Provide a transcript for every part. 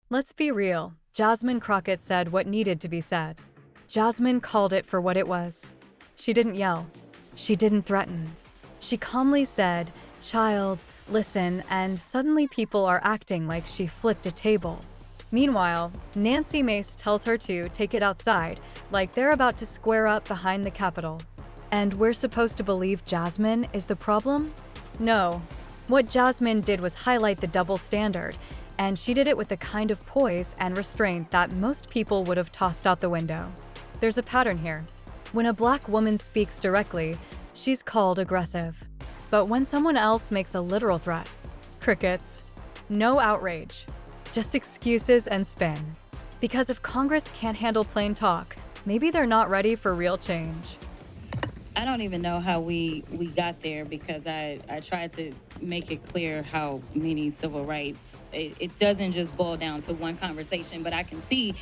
Let's be real. Jasmine Crockett said what needed to be said. Jasmine called it for what it was. She didn't yell. She didn't threaten. She calmly said, "Child, listen," and suddenly people are acting like she flipped a table. Meanwhile, Nancy Mace tells her to take it outside, like they're about to square up behind the Capitol. And we're supposed to believe Jasmine is the problem? No. What Jasmine did was highlight the double standard, and she did it with the kind of poise and restraint that most people would have tossed out the window. There's a pattern here. When a black woman speaks directly, she's called aggressive. But when someone else makes a literal threat, crickets. No outrage. Just excuses and spin. Because if Congress can't handle plain talk, maybe they're not ready for real change. I don't even know how we got there, because I tried to make it clear how many civil rights, it doesn't just boil down to one conversation, but I can see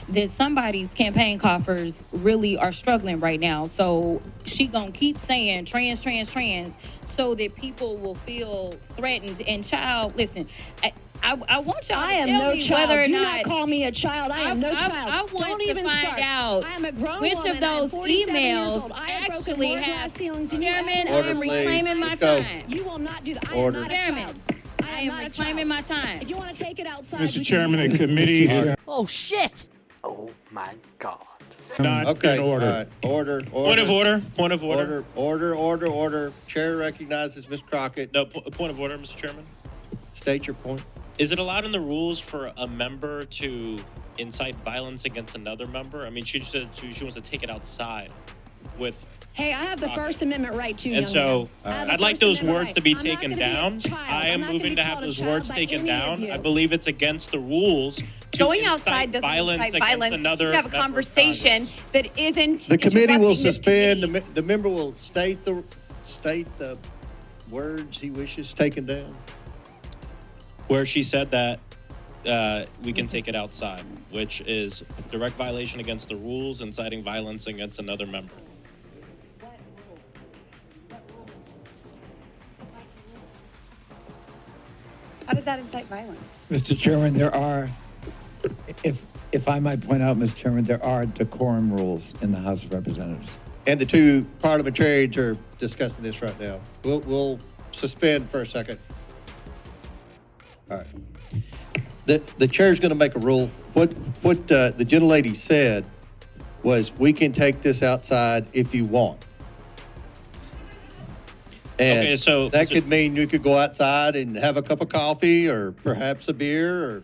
that somebody's campaign coffers really are struggling right now. So she gonna keep saying trans, trans, trans, so that people will feel threatened. And child, listen, I want y'all to tell me whether or not. Do not call me a child. I am no child. I want Don't to even find start. out I am a grown which woman. of those emails actually have. Chairman, I am reclaiming my time. You will not do that. I am Order. not a child. I am reclaiming my time. If you want to take it outside, Mr. Chairman and committee. Oh, shit. Oh, my God. Not Okay, in order. all right. Order. Point of order. Point of order. Order. Chair recognizes Ms. Crockett. No, point of order, Mr. Chairman. State your point. Is it allowed in the rules for a member to incite violence against another member? I mean, she said she wants to take it outside with. Hey, I have the First Amendment right too, And so I'd like those words to be I'm not taken gonna be a down. child. I am I'm not gonna moving be to have called a those child words by taken any of down. you. I believe it's against the rules to Going incite outside doesn't violence incite against violence. another You have a member of conversation that isn't. The committee will interrupting this suspend. committee. The member will state the words he wishes taken down. where she said that we can take it outside, which is direct violation against the rules, inciting violence against another member. How does that incite violence? Mr. Chairman, there are, if I might point out, Mr. Chairman, there are decorum rules in the House of Representatives. And the two parliamentarians are discussing this right now. We'll suspend for a second. All right. The chair's going to make a rule. What the gentlelady said was, we can take this outside if you want. And Okay, so that could mean you could go outside and have a cup of coffee or perhaps a beer, or,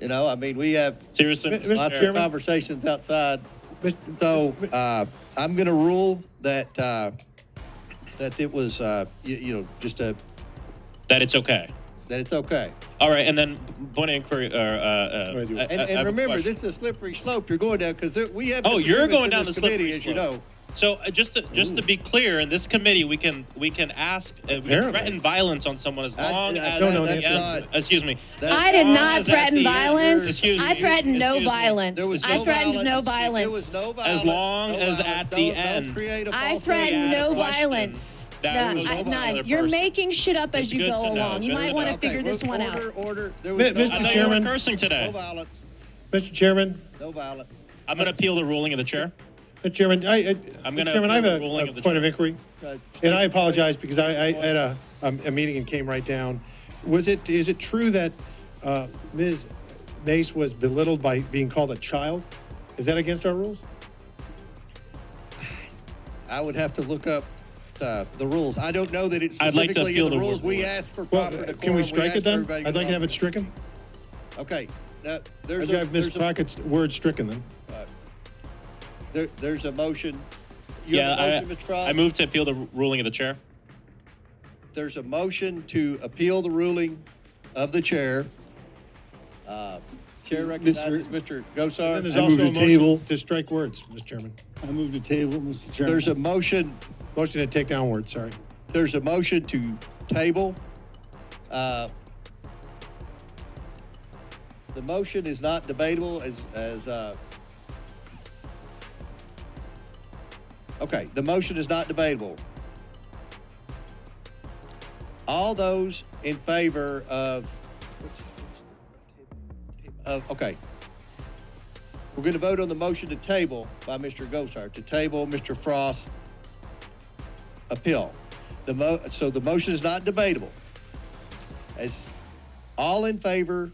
I mean, we have seriously, lots of conversations outside. So I'm going to rule that it was, just that it's okay. that it's okay. All right, and then point of inquiry. And remember, this is a slippery slope you're going down, because we have. Oh, you're going down the the committee, slippery as you slope. know. So just to be clear, in this committee, we can ask, we can threaten violence on someone as long as no, at the that's end. not- Excuse me. I did not threaten violence. Excuse me. I threatened no Excuse me. violence. There was I threatened no There was violence. no violence. As long as at the end. Don't create a I false threatened had a no question. violence. That was None. no None. other You're person. making shit up as It's you good go to know. along. You Good might to want know. to figure this one out. Order. There was Mr. I thought you were Chairman. cursing today. no violence. Mr. Chairman, No violence. I'm going to appeal the ruling of the chair. Mr. Chairman, I gonna Chairman, I have appeal the ruling a of the point of chair. inquiry, and I apologize because I had a meeting and came right down. Is it true that Ms. Mace was belittled by being called a child? Is that against our rules? I would have to look up the rules. I don't know that it's I'd like to specifically appeal in the the rules. We ruling. asked for Well, proper decorum. can we strike asked it then? everybody I'd like to have talk. it stricken. Okay. Now, I'd have Ms. Crockett's word stricken then. there's a motion. You have a motion, Mr. Frost? I move to appeal the ruling of the chair. There's a motion to appeal the ruling of the chair. Chair recognizes Mr. And Gosar. there's I also move a to motion table. to strike words, Mr. Chairman. I move to table, Mr. Chairman. There's a motion. Motion to take down words, sorry. There's a motion to table. The motion is not debatable okay, the motion is not debatable. All those in favor of Okay. We're going to vote on the motion to table by Mr. Gosar, to table Mr. Frost's appeal. So the motion is not debatable. As all in favor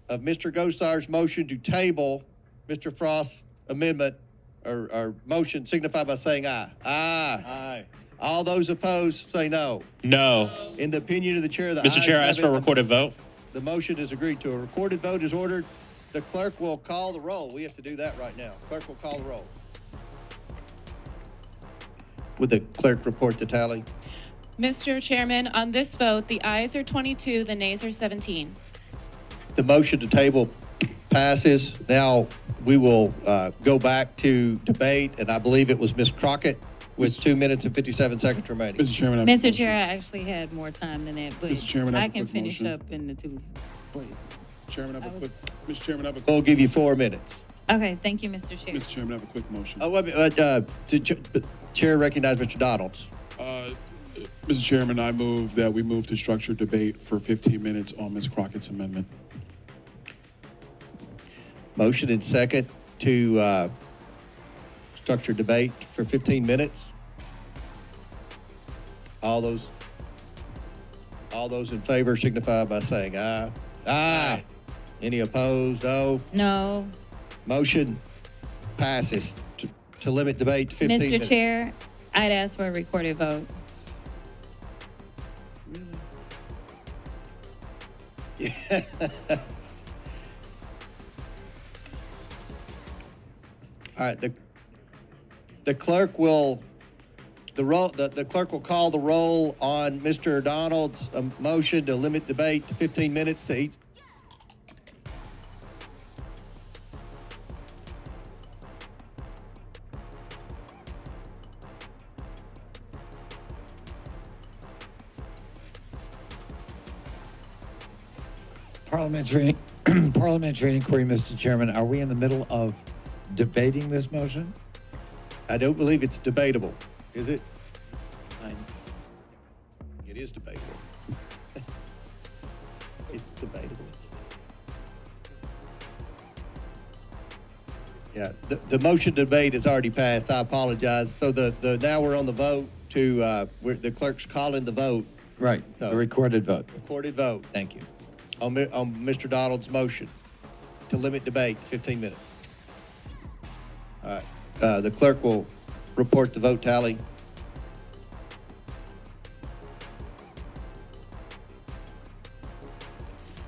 of Mr. Gosar's motion to table Mr. Frost's amendment or motion signify by saying aye. Aye. Aye. All those opposed say no. No. In the opinion of the chair, the Mr. ayes Chair, I have ask it. for a recorded vote. The motion is agreed to. A recorded vote is ordered. The clerk will call the roll. We have to do that right now. Clerk will call the roll. Would the clerk report the tally? Mr. Chairman, on this vote, the ayes are 22, the nays are 17. The motion to table passes. Now we will go back to debate, and I believe it was Ms. Crockett with 2 minutes and 57 seconds remaining. Mr. Chairman, I have a Mr. motion. Chair, I actually had more time than that, but Mr. Chairman, I have I a can quick finish motion. up in the two. Please. Chairman, I have a quick. Mr. Chairman, I have a. We'll give you 4 minutes. Okay, thank you, Mr. Chair. Mr. Chairman, I have a quick motion. Oh, wait a minute. Chair recognize Mr. Donalds. Mr. Chairman, I move that we move to structured debate for 15 minutes on Ms. Crockett's amendment. Motion and second to structure debate for 15 minutes. All those in favor signify by saying aye. Aye. Any opposed? No. No. Motion passes to limit debate to 15 Mr. minutes. Chair, I'd ask for a recorded vote. All right. The clerk will the clerk will call the roll on Mr. Donald's motion to limit debate to 15 minutes to each. Parliamentary inquiry, Mr. Chairman. Are we in the middle of debating this motion? I don't believe it's debatable. Is it? It is debatable. It's debatable. Yeah, the motion debate is already passed. I apologize. So now we're on the vote to the clerk's calling the vote. Right. So, A recorded vote. recorded vote Thank you. on Mr. Donald's motion to limit debate to 15 minutes. All right. The clerk will report the vote tally.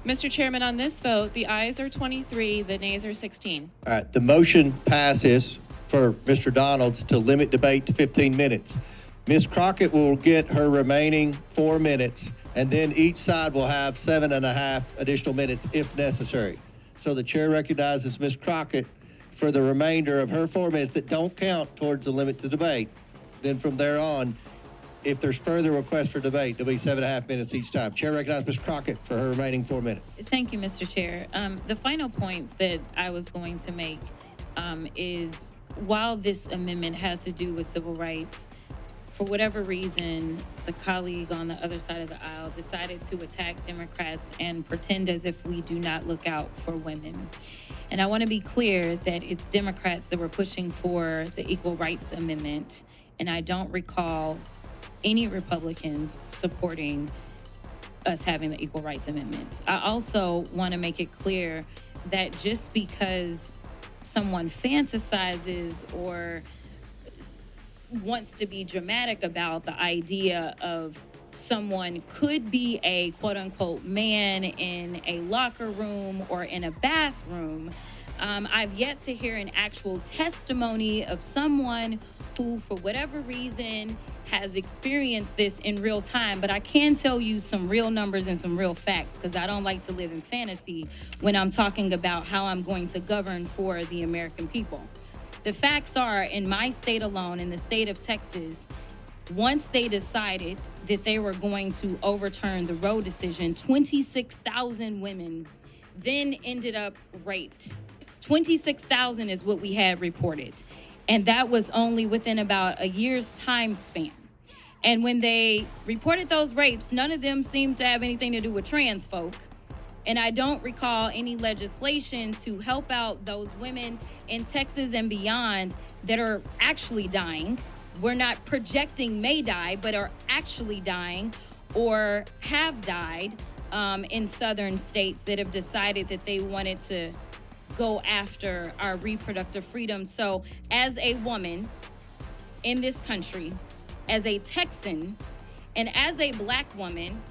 Mr. Chairman, on this vote, the ayes are 23, the nays are 16. All right, the motion passes for Mr. Donalds to limit debate to 15 minutes. Ms. Crockett will get her remaining 4 minutes, and then each side will have 7.5 additional minutes if necessary. So the chair recognizes Ms. Crockett for the remainder of her 4 minutes that don't count towards the limit to debate. Then from there on, if there's further requests for debate, there'll be 7.5 minutes each time. Chair recognizes Ms. Crockett for her remaining 4 minutes. Thank you, Mr. Chair. The final points that I was going to make is while this amendment has to do with civil rights, for whatever reason, the colleague on the other side of the aisle decided to attack Democrats and pretend as if we do not look out for women. And I want to be clear that it's Democrats that were pushing for the Equal Rights Amendment, and I don't recall any Republicans supporting us having the Equal Rights Amendment. I also want to make it clear that just because someone fantasizes or wants to be dramatic about the idea of someone could be a quote unquote man in a locker room or in a bathroom, I've yet to hear an actual testimony of someone who, for whatever reason, has experienced this in real time. But I can tell you some real numbers and some real facts, because I don't like to live in fantasy when I'm talking about how I'm going to govern for the American people. The facts are, in my state alone, in the state of Texas, once they decided that they were going to overturn the Roe decision, 26,000 women then ended up raped. 26,000 is what we had reported. And that was only within about a year's time span. And when they reported those rapes, none of them seemed to have anything to do with trans folk. And I don't recall any legislation to help out those women in Texas and beyond that are actually dying. We're not projecting may die, but are actually dying or have died in southern states that have decided that they wanted to go after our reproductive freedom. So as a woman in this country, as a Texan, and as a Black woman,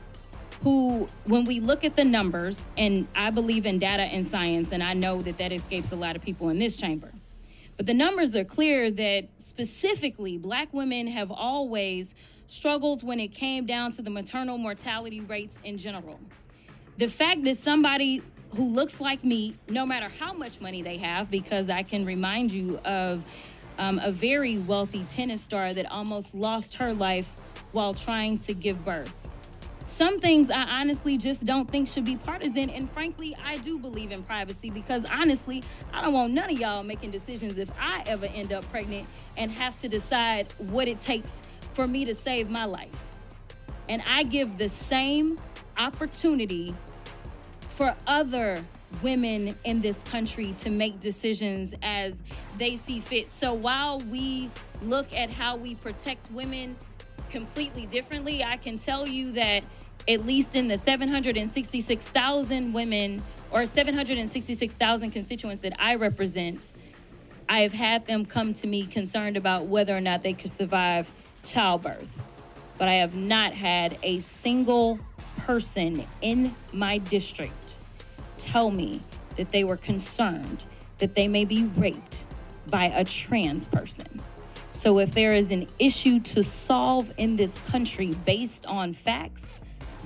who, when we look at the numbers, and I believe in data and science, and I know that that escapes a lot of people in this chamber, but the numbers are clear that specifically Black women have always struggled when it came down to the maternal mortality rates in general. The fact that somebody who looks like me, no matter how much money they have, because I can remind you of a very wealthy tennis star that almost lost her life while trying to give birth. Some things I honestly just don't think should be partisan, and frankly, I do believe in privacy because honestly, I don't want none of y'all making decisions if I ever end up pregnant and have to decide what it takes for me to save my life. And I give the same opportunity for other women in this country to make decisions as they see fit. So while we look at how we protect women completely differently, I can tell you that at least in the 766,000 women or 766,000 constituents that I represent, I have had them come to me concerned about whether or not they could survive childbirth. But I have not had a single person in my district tell me that they were concerned that they may be raped by a trans person. So if there is an issue to solve in this country based on facts,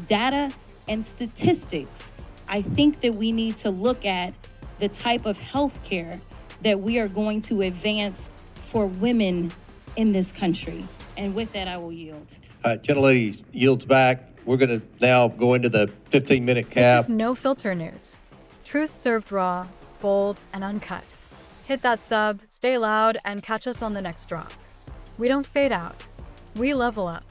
data, and statistics, I think that we need to look at the type of health care that we are going to advance for women in this country. And with that, I will yield. Gentlelady yields back. We're going to now go into the 15-minute cap. This is No Filter News. Truth served raw, bold, and uncut. Hit that sub, stay loud, and catch us on the next drop. We don't fade out. We level up.